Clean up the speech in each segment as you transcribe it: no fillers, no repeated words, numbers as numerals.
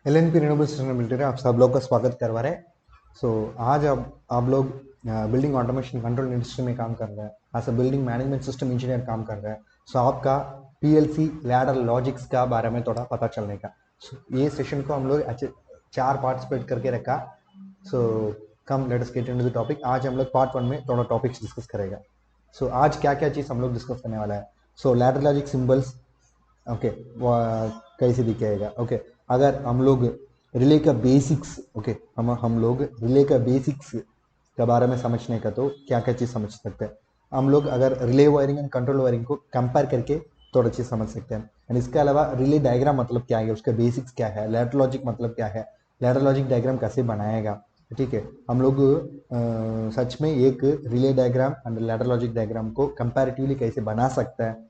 LNP renewable sustainability में आप सब लोग का स्वागत करवा रहे हैं। आज आप लोग बिल्डिंग ऑटोमेशन कंट्रोल इंडस्ट्री में काम कर रहे हैं। As a building management system engineer काम कर रहे हैं। आपका पीएलसी लैडर लॉजिक्स का बारे में थोड़ा पता चलने का। ये सेशन को हम लोग अच्छे 4 पार्टिसिपेट करके रखा। So come let us get into the topic. आज हम लोग पार्ट 1 में थोड़ा टॉपिक्स डिस्कस करेगा। आज क्या क्या चीज़ हम लोग डिस्कस करने वाला है। लैडर लॉजिक सिंबल्स, ओके, कैसे दिखेगा। ओके, अगर हम लोग रिले का बेसिक्स, ओके, हम लोग रिले का बेसिक्स के बारे में समझने का तो क्या क्या चीज़ समझ सकते हैं। हम लोग अगर relay wiring and control wiring को कंपेयर करके थोड़ा चीज़ समझ सकते हैं। एंड इसके अलावा रिले डायग्राम मतलब क्या है, उसका बेसिक्स क्या है, लैडर लॉजिक मतलब क्या है, लैडर लॉजिक डायग्राम कैसे बनाएगा। ठीक है, हम लोग सच में एक relay diagram and ladder logic diagram को कंपैरेटिवली कैसे बना सकता है।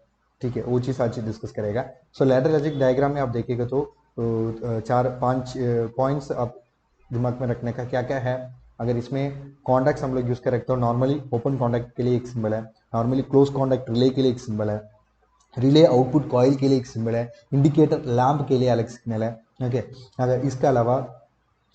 ठीक है, वो चीज़ आज डिस्कस करेगा। लैडर लॉजिक डायग्राम में आप देखिएगा तो 4-5 पॉइंट्स आप दिमाग में रखने का क्या क्या है। अगर इसमें कॉन्टैक्ट्स हम लोग यूज़ कर रखते हो, नॉर्मली ओपन कॉन्टैक्ट के लिए एक सिंबल है, नॉर्मली क्लोज कॉन्टैक्ट रिले के लिए एक सिंबल है, रिले आउटपुट कॉइल के लिए एक सिंबल है, इंडिकेटर लैम्प के लिए अलग सिग्नल है। ओके, अगर इसके अलावा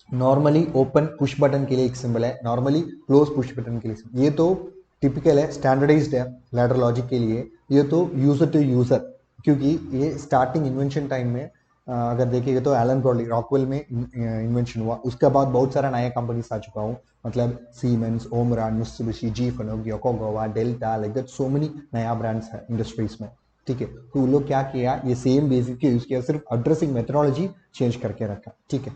नॉर्मली ओपन पुश बटन के लिए एक सिंबल है, नॉर्मली क्लोज पुश बटन के लिए। ये तो टिपिकल है, स्टैंडर्डाइज्ड है लैडर लॉजिक के लिए। ये तो यूजर टू यूजर, क्योंकि ये स्टार्टिंग इन्वेंशन टाइम में अगर देखिएगा तो एलन ब्रॉडली रॉकवेल में इन्वेंशन हुआ। उसके बाद बहुत सारा नया कंपनीज आ चुका हूँ, मतलब Siemens, Omron, Mitsubishi, GE Fanuc, Yokogawa, Delta, like that so many नया ब्रांड्स है इंडस्ट्रीज में। ठीक है, तो उन लोग क्या किया, ये सेम बेसिक यूज किया, सिर्फ एड्रेसिंग मेथोडोलॉजी चेंज करके रखा। ठीक है,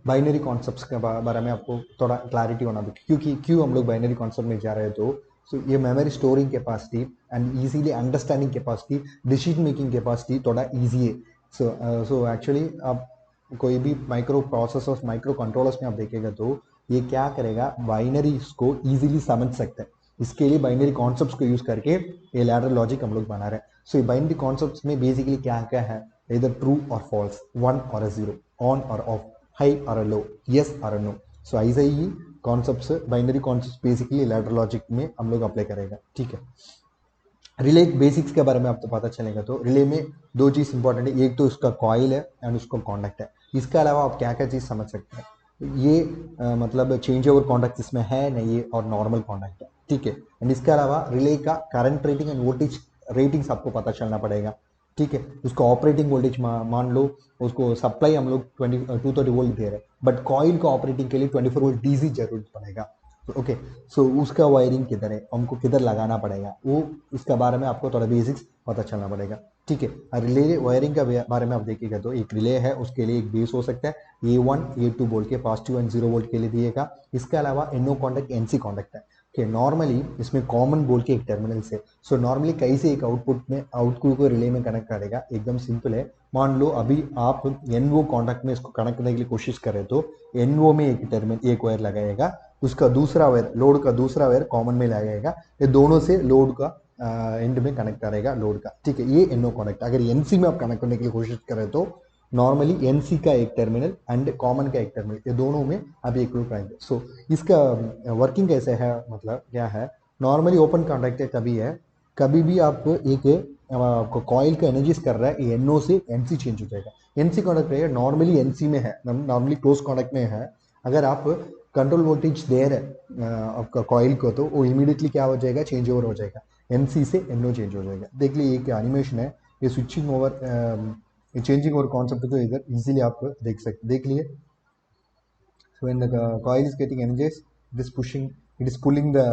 बाइनरी कॉन्सेप्ट्स के बारे में आपको थोड़ा क्लैरिटी होना भी, क्योंकि क्यों हम लोग बाइनरी कॉन्सेप्ट में जा रहे हैं तो ये memory storing capacity and easily understanding capacity, decision making capacity थोड़ा इजी है। एक्चुअली आप कोई भी माइक्रो प्रोसेसर्स, माइक्रो कंट्रोलर्स में आप देखेगा तो ये क्या करेगा, बाइनरीज को इजीली समझ सकते हैं। इसके लिए बाइनरी कॉन्सेप्ट्स को यूज करके ये लैडर लॉजिक हम लोग बना रहे हैं। ये बाइनरी कॉन्सेप्ट्स में बेसिकली क्या क्या है, इधर ट्रू और फॉल्स, 1 और 0, ऑन और off, high or a low, yes or a no। ऐसे ही concepts, binary concepts basically ladder logic में हम लोग अप्लाई करेगा। ठीक है, रिले बेसिक्स के बारे में आपको पता चलेगा तो रिले में 2 चीज़ इंपॉर्टेंट है, एक तो उसका कॉइल है एंड उसका कॉन्डक्ट है। इसके अलावा आप क्या क्या चीज़ समझ सकते हैं, ये मतलब चेंज ओवर कॉन्डक्ट इसमें है नहीं है, और नॉर्मल कॉन्डक्ट है। ठीक है, एंड इसके अलावा रिले का current rating end voltage ratings आपको पता चलना पड़ेगा। ठीक है, उसका ऑपरेटिंग वोल्टेज मान लो, उसको सप्लाई हम लोग 230 वोल्ट दे रहे हैं, बट कॉइल को ऑपरेटिंग के लिए 24 वोल्ट डीसी जरूरत पड़ेगा। ओके, उसका वायरिंग किधर है, हमको किधर लगाना पड़ेगा, वो इसका बारे में आपको थोड़ा बेसिक्स पता चलना पड़ेगा। ठीक है, रिले वायरिंग का बारे में आप देखिएगा तो एक रिले है, उसके लिए एक बेस हो सकता है A1 A2 बोल के, पॉजिटिव एंड 0 वोल्ट के लिए दिएगा। इसके अलावा NO कॉन्टैक्ट NC कॉन्टैक्ट है। ओके, नॉर्मली इसमें कॉमन बोल के एक टर्मिनल से, नॉर्मली कैसे एक आउटपुट को रिले में कनेक्ट करेगा, एकदम सिंपल है। मान लो अभी आप NO कॉन्टैक्ट में इसको कनेक्ट करने के लिए कोशिश करें तो NO में एक टर्मिनल, एक वायर लगाएगा, उसका दूसरा वायर, लोड का दूसरा वायर कॉमन में लगाएगा, ये दोनों से लोड का एंड में कनेक्ट करेगा लोड का। ठीक है, ये NO कनेक्ट। अगर NC में आप कनेक्ट करने के लिए कोशिश करें तो नॉर्मली NC का एक टर्मिनल एंड कॉमन का एक टर्मिनल, ये दोनों में अभी एक लोड करेंगे। इसका वर्किंग कैसे है, मतलब क्या है, नॉर्मली ओपन कॉन्टैक्ट कभी है, कभी भी आप एक कॉइल का एनर्जीज कर रहा है, ये NO से NC चेंज हो जाएगा। NC कॉन्टैक्ट रहेगा, नॉर्मली NC में है, नॉर्मली क्लोज कॉन्टैक्ट में है। अगर आप कंट्रोल वोल्टेज दे रहे आपका कॉइल को तो वो इमीडिएटली क्या हो जाएगा, चेंज ओवर हो जाएगा, NC से NO चेंज हो जाएगा। देख लीजिए ये एनिमेशन है, ये switching over, changing over concept को इधर इजीली आप देख सकते, देख लिए। When the coil is getting energized, it is pulling the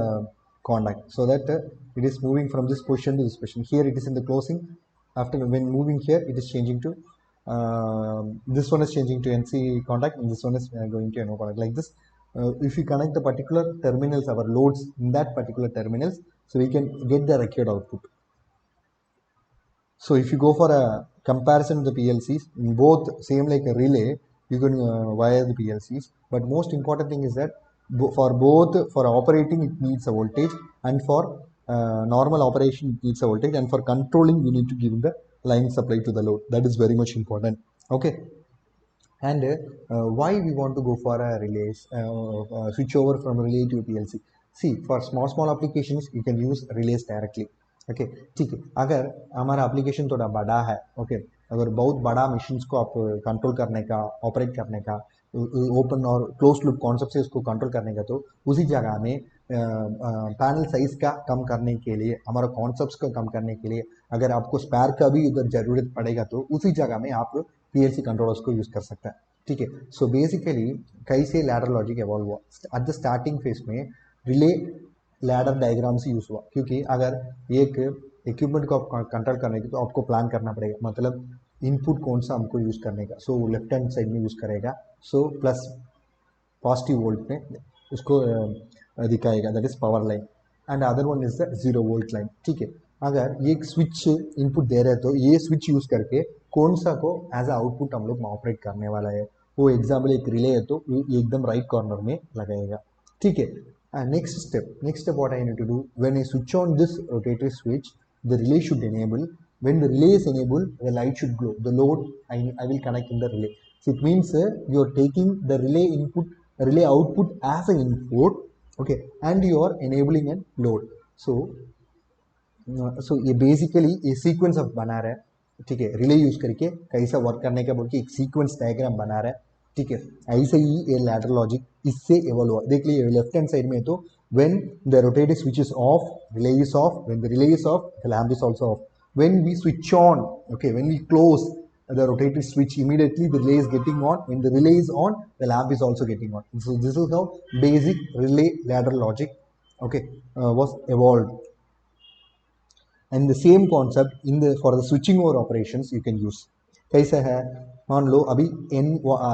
contact, so that it is moving from this position to this position. Here it is in the closing. After when moving here, it is changing to this one is changing to NC contact, and this one is going to NO contact. Like this, if we connect the particular terminals, our loads in that particular terminals, so we can get the required output. So if you go for a comparison of the PLCs, both same like a relay, you can wire the PLCs. But most important thing is that for both, for operating it needs a voltage, and for normal operation it needs a voltage, and for controlling you need to give the line supply to the load. That is very much important. Okay, and why we want to go for a relays, switch over from relay to PLC. See, for small applications you can use relays directly. Okay, ठीक है, अगर हमारा application थोड़ा बड़ा है, okay, अगर बहुत बड़ा मशीन्स को आप कंट्रोल करने का, ऑपरेट करने का, ओपन और क्लोज लूप कॉन्सेप्ट से उसको कंट्रोल करने का, तो उसी जगह में पैनल साइज का कम करने के लिए, हमारा कॉन्सेप्ट्स को कम करने के लिए अगर आपको स्पेयर का भी उधर जरूरत पड़ेगा तो उसी जगह में आप पीएलसी कंट्रोलर्स को यूज कर सकते हैं, ठीक है। सो बेसिकली कैसे लैडर लॉजिक एवॉल्व हुआ, एट द स्टार्टिंग फेज में रिले लैडर डायग्राम से यूज हुआ, क्योंकि अगर एक इक्विपमेंट को आप कंट्रोल करने की तो आपको प्लान करना पड़ेगा, मतलब इनपुट कौन सा हमको यूज करने का, सो लेफ्ट हैंड साइड में यूज करेगा, सो प्लस पॉजिटिव वोल्ट में उसको दिखाएगा, that is power line, and other one is the 0 volt line, ठीक है। अगर ये स्विच इनपुट दे रहे हैं तो ये स्विच यूज करके कौन सा को एज अ आउटपुट हम लोग ऑपरेट करने वाला है, वो एग्जाम्पल एक रिले है तो ये एकदम राइट कॉर्नर में लगाएगा, ठीक है। Next step what I need to do, when I switch on this rotatory switch the relay should enable. When the relay is enabled, the light should glow, the load I will connect in the relay. So it means you are taking the relay input, relay output as an input, okay, and you are enabling a load. So ये basically ये sequence of बना रहा है, ठीक है, relay use करके कैसा work करने का बोल के एक सीक्वेंस डायग्राम बना रहा है, ठीक है। ऐसे ही ये लैडर लॉजिक इससे इवॉल्व हुआ। देख लीजिए लेफ्ट हैंड साइड में तो when the rotating switch is off, relay is off. When the relay is off, the lamp is also off. When we switch on, okay, when we close the rotating switch, immediately the relay is getting on. When the relay is on, the lamp is also getting on. So this is how basic relay ladder logic, okay, was evolved. And the same concept in the for the switching over operations you can use. कैसा है, मान लो अभी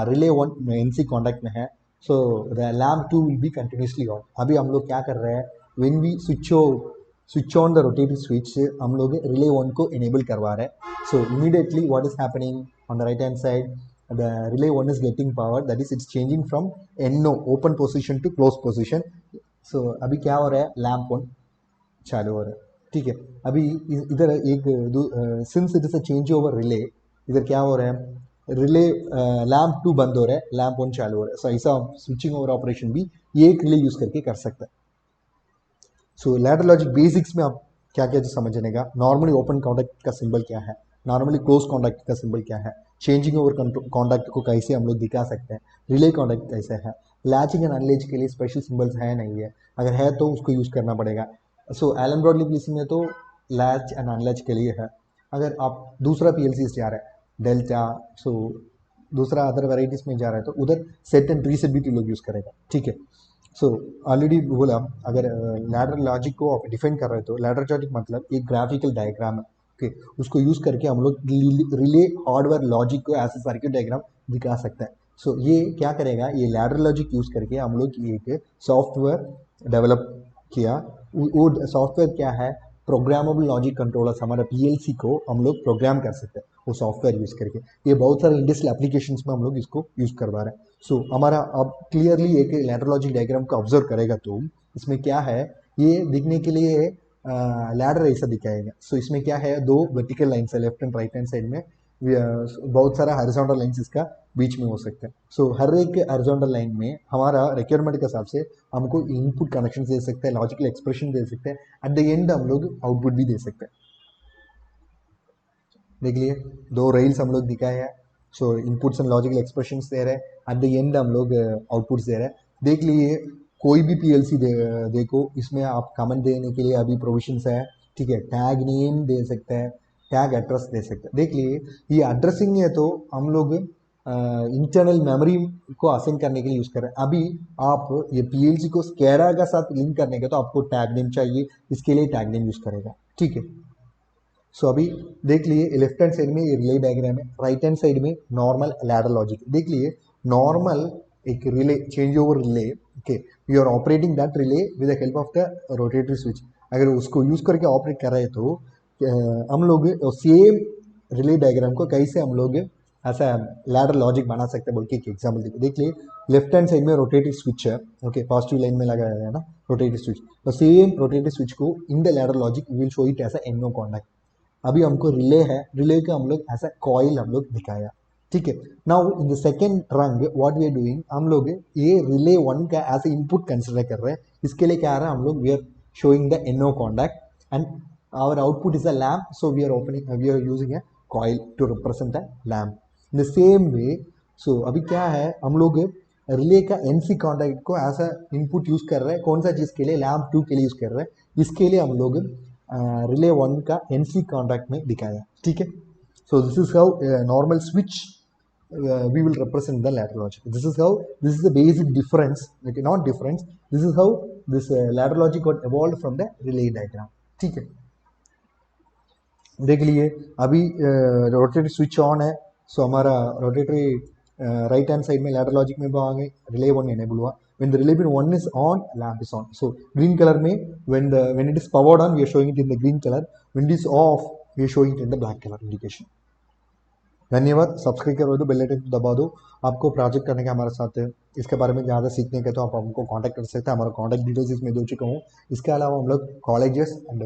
relay 1 NC contact में है, so the lamp 2 will be continuously on. अभी हम लोग क्या कर रहे हैं, when we switch on the rotating switch, हम लोग relay 1 को enable करवा रहे हैं, so immediately what is happening on the right hand side, the relay 1 is getting power, that is it's changing from NO open position to closed position. so अभी क्या हो रहा है, lamp 1 चालू हो रहा है, ठीक है। अभी इधर एक since it is a change over relay, इधर क्या हो रहा है, रिले लैम्प 2 बंद हो रहा है, लैम्प 1 चालू हो रहा है। सो ऐसा स्विचिंग ओवर ऑपरेशन भी ये एक रिले यूज करके कर सकता है। सो लैडर लॉजिक बेसिक्स में आप क्या क्या समझने का, नॉर्मली ओपन कॉन्टैक्ट का सिंबल क्या है, नॉर्मली क्लोज कॉन्टैक्ट का सिंबल क्या है, चेंजिंग ओवर कॉन्टैक्ट को कैसे हम लोग दिखा सकते हैं, रिले कॉन्टैक्ट कैसे है, लैचिंग एंड अनलैच के लिए स्पेशल सिंबल्स है नहीं है, अगर है तो उसको यूज करना पड़ेगा। सो एलन ब्रॉडली पीएलसी में तो लैच एंड अनलैच के लिए है। अगर आप दूसरा पीएलसी जा रहे हैं डेल्टा, सो दूसरा अदर वेराइटीज में जा रहा है तो उधर सेट एंड रीसेट भी लोग यूज करेगा, ठीक है। सो ऑलरेडी बोला, अगर लैडर लॉजिक को आप डिफाइन कर रहे हो तो लैडर लॉजिक मतलब एक ग्राफिकल डायग्राम है, ओके, उसको यूज करके हम लोग रिले हार्डवेयर लॉजिक को एज ए सर्किट डायग्राम दिखा सकते हैं। सो ये क्या करेगा, ये लैडर लॉजिक यूज करके हम लोग एक सॉफ्टवेयर डेवलप किया। वो सॉफ्टवेयर क्या है, प्रोग्रामेबल लॉजिक कंट्रोलर्स, हमारा पीएलसी को हम लोग प्रोग्राम कर सकते हैं वो सॉफ्टवेयर यूज करके। ये बहुत सारे इंडस्ट्रियल एप्लीकेशंस में हम लोग इसको यूज करवा रहे हैं। सो हमारा अब क्लियरली एक लैडर लॉजिक डायग्राम को ऑब्जर्व करेगा तो इसमें क्या है, ये दिखने के लिए लैडर ऐसा दिखाएगा। सो इसमें क्या है, 2 वर्टिकल लाइन्स है left and right hand side में, बहुत सारा हॉरिजॉन्टल लाइन्स इसका बीच में हो सकते हैं। सो हर एक हॉरिजॉन्टल लाइन में हमारा रिक्वायरमेंट के हिसाब से हमको इनपुट कनेक्शन दे सकते हैं, लॉजिकल एक्सप्रेशन दे सकते हैं, एट द एंड हम लोग आउटपुट भी दे सकते हैं। देख लिए 2 रेल्स हम लोग दिखाए हैं। सो इनपुट्स एंड लॉजिकल एक्सप्रेशन दे रहे हैं, एट द एंड हम लोग आउटपुट्स दे रहे हैं। देख लिए कोई भी पीएलसी देखो, इसमें आप कमेंट देने के लिए अभी प्रोविजंस है, ठीक है, टैग नेम दे सकते हैं, टैग एड्रेस दे सकते हैं। देख लिए ये एड्रेसिंग है तो हम लोग इंटरनल मेमोरी को असाइन करने के लिए यूज कर रहे हैं। अभी आप ये पीएलसी को स्कैडा का साथ लिंक करने का तो आपको टैग नेम चाहिए, इसके लिए टैग नेम यूज करेगा, ठीक है। सो अभी देख लिए लेफ्ट हैंड साइड में ये रिले डायग्राम है, राइट हैंड साइड में नॉर्मल लैडर लॉजिक। देख लिए नॉर्मल एक relay change over relay, okay, we are operating that relay with the help of the rotatory switch. अगर उसको यूज करके ऑपरेट कर रहे हैं तो हम लोग सेम रिले डायग्राम को कैसे हम लोग ऐसा लैडर लॉजिक बना सकते हैं बोल के एक एग्जाम्पल देख लिए। लेफ्ट हैंड साइड में रोटेटिव स्विच है, ओके, पॉजिटिव लाइन में लगाया है ना रोटेटिव स्विच, तो सेम रोटेटिव स्विच को in the ladder logic will show it ऐसा एनो कॉन्टैक्ट। अभी हमको रिले है, रिले का हम लोग ऐसा कॉइल हम लोग दिखाया, ठीक है। नाउ इन द सेकेंड रंग व्हाट वी आर डूइंग, हम लोग ये रिले 1 का एज ए इनपुट कंसिडर कर रहे हैं। इसके लिए क्या आ रहा है, हम लोग we are showing the NO contact and our output is a lamp, so we are using a coil to represent a lamp. In the same way, so अभी क्या है, हम लोग रिले का NC कॉन्टैक्ट को एज अ इनपुट यूज कर रहे हैं. कौन सा चीज के लिए? लैम्प 2 के लिए यूज कर रहे हैं. इसके लिए हम लोग रिले 1 का NC कॉन्टैक्ट में दिखाया. ठीक है. So this is how normal switch we will represent the ladder logic. This is the basic difference. Okay, not difference. This is how this ladder logic got evolved from the relay diagram. ठीक है. देख लिए अभी rotatory switch on है. सो हमारा rotatory right hand side में ladder logic में आगे रिले 1 एनेबल हुआ. when the relay pin 1 is on, lamp is on. So green color में when it is powered on, we are showing it in the green color. When it is off, we are showing it in the black color indication. धन्यवाद. Subscribe करो, bell icon दबा दो. आपको project करने का हमारे साथ है, इसके बारे में ज़्यादा सीखने के तो आप हमको कांटेक्ट कर सकते हैं. हमारा कांटेक्ट डिटेल्स इसमें दे चुका हूँ. इसके अलावा हम लोग कॉलेजेस एंड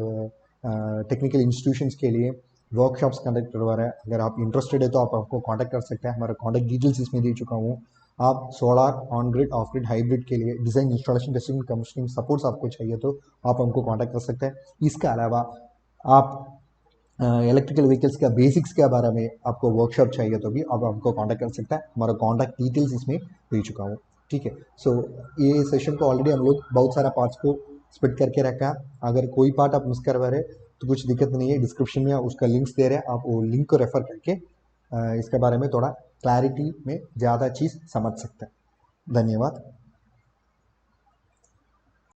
टेक्निकल इंस्टीट्यूशंस के लिए वर्कशॉप्स कंडक्ट करवा रहे हैं. अगर आप इंटरेस्टेड है तो आप हमको कांटेक्ट कर सकते हैं. हमारा कांटेक्ट डिटेल्स इसमें दे चुका हूँ. आप solar, on grid, of grid, hybrid के लिए design, installation, testing, commissioning supports आपको चाहिए तो आप हमको कांटेक्ट कर सकते हैं. इसके अलावा आप इलेक्ट्रिकल व्हीकल्स का बेसिक्स के बारे में आपको वर्कशॉप चाहिए तो भी आप हमको कांटेक्ट कर सकते हैं. हमारा कांटेक्ट डिटेल्स इसमें दे चुका हूँ. ठीक है. सो ये सेशन को ऑलरेडी हम लोग बहुत सारा पार्ट्स को स्प्लिट करके रखा है. अगर कोई पार्ट आप मिस करवा रहे तो कुछ दिक्कत नहीं है. डिस्क्रिप्शन में उसका लिंक्स दे रहे हैं, आप वो लिंक को रेफर करके इसके बारे में थोड़ा क्लैरिटी में ज़्यादा चीज़ समझ सकते हैं. धन्यवाद.